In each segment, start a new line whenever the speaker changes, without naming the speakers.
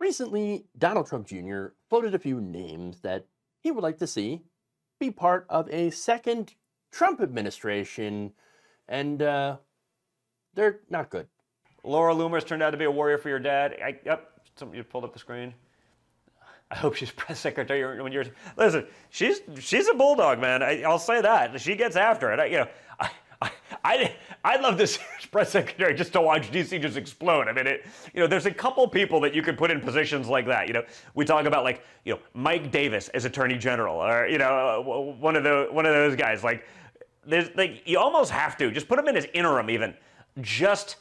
recently, Donald Trump Jr. floated a few names that he would like to see be part of a second Trump administration, and they're not good.
Laura Loomer's turned out to be a warrior for your dad. Yep, you pulled up the screen. I hope she's press secretary when you're. Listen, she's a bulldog, man. I'll say that. She gets after it. I'd love to see her press secretary just to watch DC just explode. I mean, there's a couple people that you could put in positions like that. We talk about Mike Davis as Attorney General, or one of those guys. You almost have to just put him in as interim, even just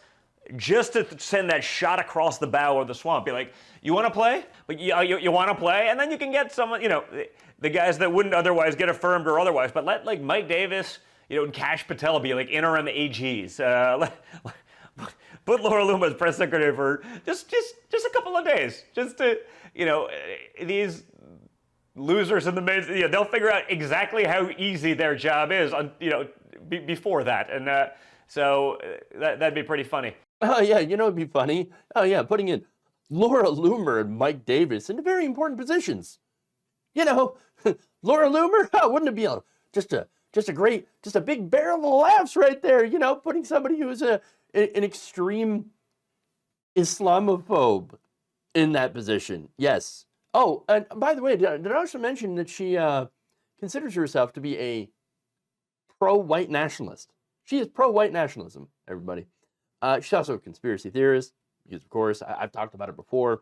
to send that shot across the bow of the swamp. Be like, you want to play? But you want to play, and then you can get someone, the guys that wouldn't otherwise get affirmed or otherwise. But let Mike Davis, and Kash Patel be interim AGs. Put Laura Loomer as press secretary for just a couple of days, just to these losers in the mid, they'll figure out exactly how easy their job is before that, and so that'd be pretty funny.
Oh yeah, it'd be funny. Oh yeah, putting in Laura Loomer and Mike Davis into very important positions. Laura Loomer, wouldn't it be just a big barrel of laughs right there, putting somebody who's an extreme Islamophobe in that position. Yes. Oh, and by the way, did I also mention that she considers herself to be a pro-white nationalist? She is pro-white nationalism, everybody. She's also a conspiracy theorist, because, of course, I've talked about it before.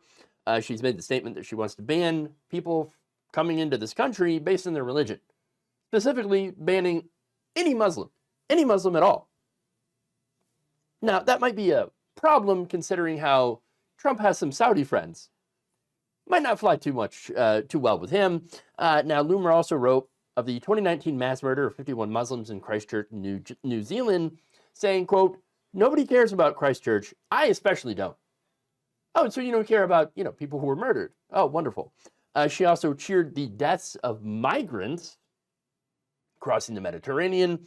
She's made the statement that she wants to ban people coming into this country based on their religion, specifically banning any Muslim at all. Now, that might be a problem considering how Trump has some Saudi friends. Might not fly too well with him. Now, Loomer also wrote of the 2019 mass murder of 51 Muslims in Christchurch, New Zealand, saying, quote, "Nobody cares about Christchurch. I especially don't." Oh, so you don't care about, people who were murdered. Oh, wonderful. She also cheered the deaths of migrants crossing the Mediterranean.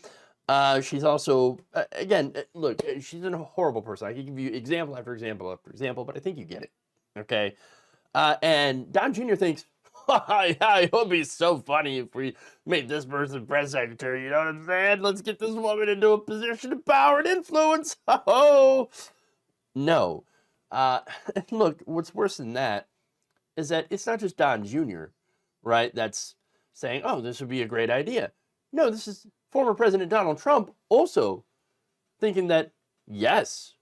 She's also, again, look, she's a horrible person. I can give you example after example after example, but I think you get it, okay? And Don Jr. thinks, it would be so funny if we made this person press secretary, you know what I'm saying? Let's get this woman into a position of power and influence. Oh, no. Look, what's worse than that is that it's not just Don Jr., right, that's saying, oh, this would be a great idea. No, this is former President Donald Trump also thinking that, yes,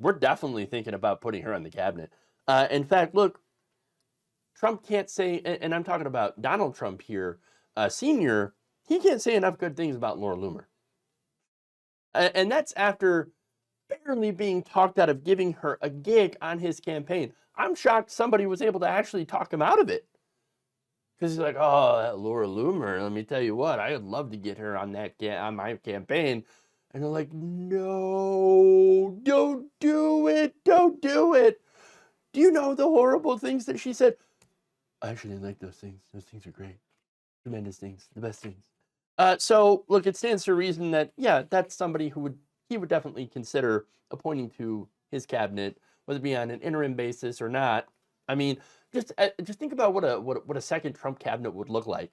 we're definitely thinking about putting her on the cabinet. In fact, look, Trump can't say, and I'm talking about Donald Trump here, Sr., he can't say enough good things about Laura Loomer. And that's after barely being talked out of giving her a gig on his campaign. I'm shocked somebody was able to actually talk him out of it. Because he's like, oh, that Laura Loomer, let me tell you what, I would love to get her on my campaign. And they're like, no, don't do it, don't do it. Do you know the horrible things that she said? I actually like those things. Those things are great. Tremendous things, the best things. So, look, it stands to reason that, yeah, that's somebody who he would definitely consider appointing to his cabinet, whether it be on an interim basis or not. I mean, just think about what a second Trump cabinet would look like.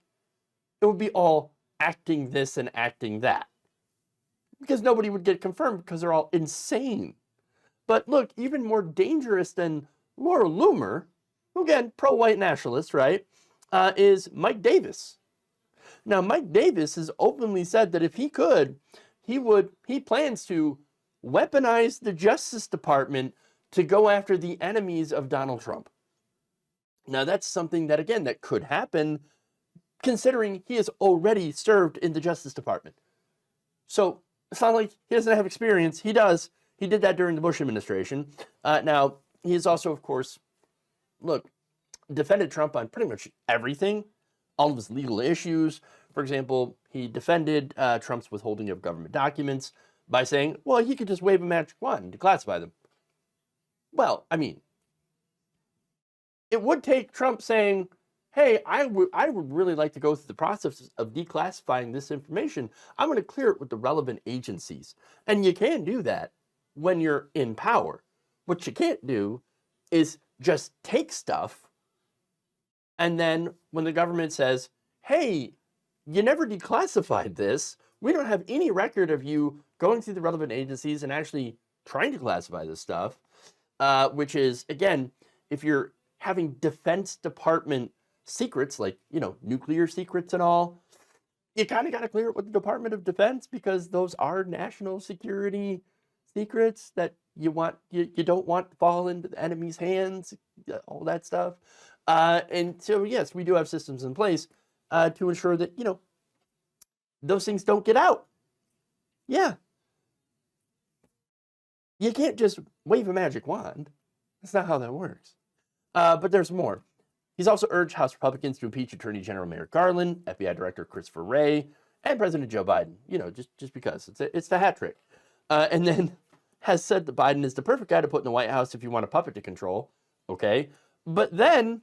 It would be all acting this and acting that, because nobody would get confirmed because they're all insane. But look, even more dangerous than Laura Loomer, who again, pro-white nationalist, right, is Mike Davis. Now, Mike Davis has openly said that if he could, he plans to weaponize the Justice Department to go after the enemies of Donald Trump. Now, that's something that, again, that could happen, considering he has already served in the Justice Department. So it's not like he doesn't have experience. He does. He did that during the Bush administration. Now, he is also, of course, look, defended Trump on pretty much everything, all of his legal issues. For example, he defended Trump's withholding of government documents by saying, well, he could just wave a magic wand and declassify them. Well, I mean, it would take Trump saying, hey, I would really like to go through the process of declassifying this information. I'm going to clear it with the relevant agencies. And you can do that when you're in power. What you can't do is just take stuff, and then when the government says, hey, you never declassified this, we don't have any record of you going through the relevant agencies and actually trying to classify this stuff, which is, again, if you're having Defense Department secrets, like, nuclear secrets and all, you kind of got to clear it with the Department of Defense, because those are national security secrets that you don't want to fall into the enemy's hands, all that stuff. And so, yes, we do have systems in place to ensure that, those things don't get out. Yeah. You can't just wave a magic wand. That's not how that works. But there's more. He's also urged House Republicans to impeach Attorney General Merrick Garland, FBI Director Christopher Wray, and President Joe Biden. Just because it's the hat trick. And then has said that Biden is the perfect guy to put in the White House if you want a puppet to control. Okay, but then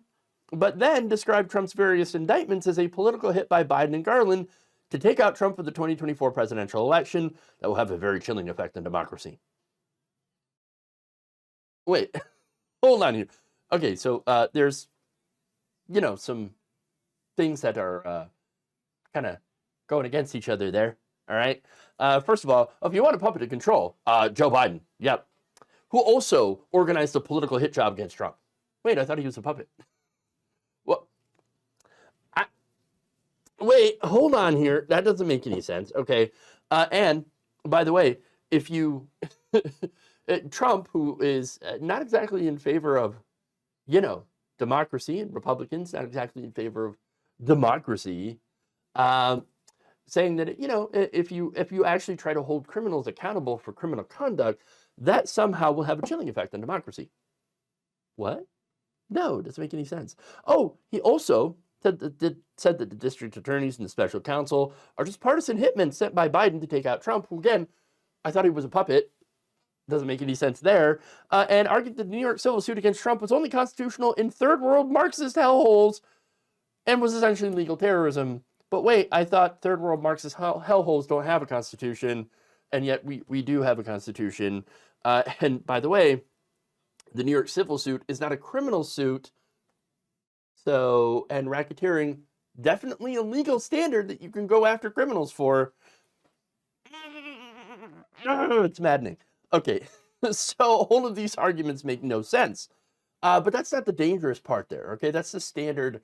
described Trump's various indictments as a political hit by Biden and Garland to take out Trump for the 2024 presidential election that will have a very chilling effect on democracy. Wait, hold on here. Okay, so there's, some things that are kind of going against each other there, all right? First of all, if you want a puppet to control, Joe Biden, yep, who also organized a political hit job against Trump. Wait, I thought he was a puppet. Well, wait, hold on here. That doesn't make any sense, okay? And, by the way, if you... Trump, who is not exactly in favor of, democracy, and Republicans not exactly in favor of democracy, saying that, if you actually try to hold criminals accountable for criminal conduct, that somehow will have a chilling effect on democracy. What? No, it doesn't make any sense. Oh, he also said that the district attorneys and the special counsel are just partisan hitmen sent by Biden to take out Trump, who, again, I thought he was a puppet. Doesn't make any sense there, and argued that the New York civil suit against Trump was only constitutional in third world Marxist hellholes and was essentially legal terrorism. But wait, I thought third world Marxist hellholes don't have a constitution, and yet we do have a constitution. And by the way, the New York civil suit is not a criminal suit, so, and racketeering, definitely a legal standard that you can go after criminals for. It's maddening. Okay, so all of these arguments make no sense. But that's not the dangerous part there, okay? That's the standard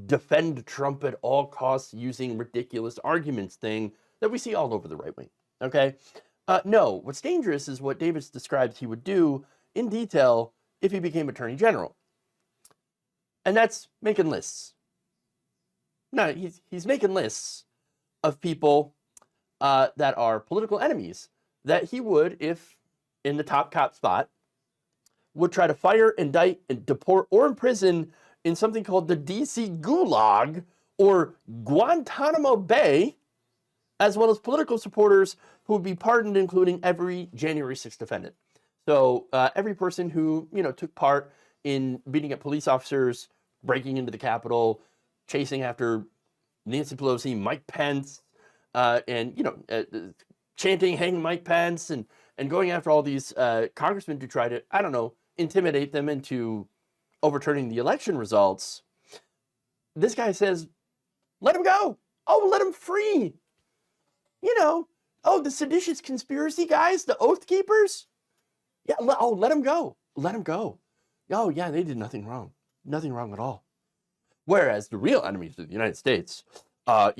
defend Trump at all costs using ridiculous arguments thing that we see all over the right wing, okay? No, what's dangerous is what Davis describes he would do in detail if he became Attorney General. And that's making lists. No, he's making lists of people that are political enemies that he would, if in the top cop spot, would try to fire, indict, and deport or imprison in something called the DC Gulag or Guantanamo Bay, as well as political supporters who would be pardoned, including every January 6th defendant. So every person who, took part in beating up police officers, breaking into the Capitol, chasing after Nancy Pelosi, Mike Pence, and, chanting, hang Mike Pence, and going after all these congressmen to try to, intimidate them into overturning the election results. This guy says, let him go. Oh, let him free. The seditious conspiracy guys, the Oath Keepers. Yeah, let him go. Let him go. Oh, yeah, they did nothing wrong. Nothing wrong at all. Whereas the real enemies of the United States, are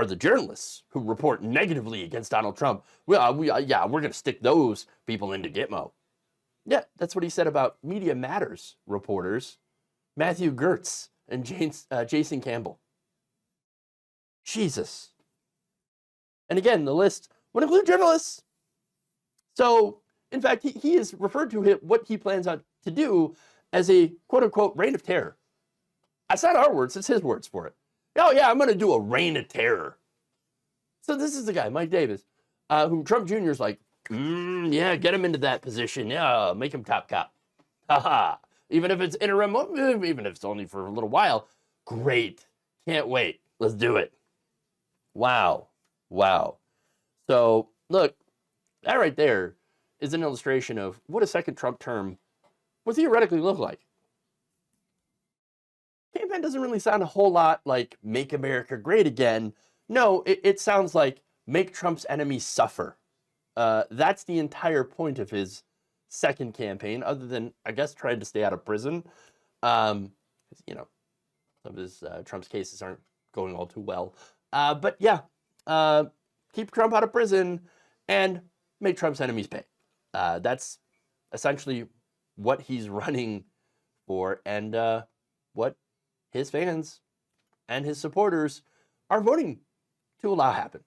the journalists who report negatively against Donald Trump. We're going to stick those people into Gitmo. Yeah, that's what he said about Media Matters reporters, Matthew Gertz and Jason Campbell. Jesus. And again, the list would include journalists. So, in fact, he has referred to what he plans on to do as a quote-unquote reign of terror. That's not our words, it's his words for it. Oh, yeah, I'm going to do a reign of terror. So this is the guy, Mike Davis, who Trump Jr. is like, yeah, get him into that position. Yeah, make him top cop. Haha. Even if it's interim, even if it's only for a little while. Great. Can't wait. Let's do it. Wow. So, look, that right there is an illustration of what a second Trump term would theoretically look like. Campaign doesn't really sound a whole lot like Make America Great Again. No, it sounds like Make Trump's enemies suffer. That's the entire point of his second campaign, other than, I guess, trying to stay out of prison. You know, some of his Trump's cases aren't going all too well. But yeah, keep Trump out of prison and make Trump's enemies pay. That's essentially what he's running for, and what his fans and his supporters are voting to allow happen.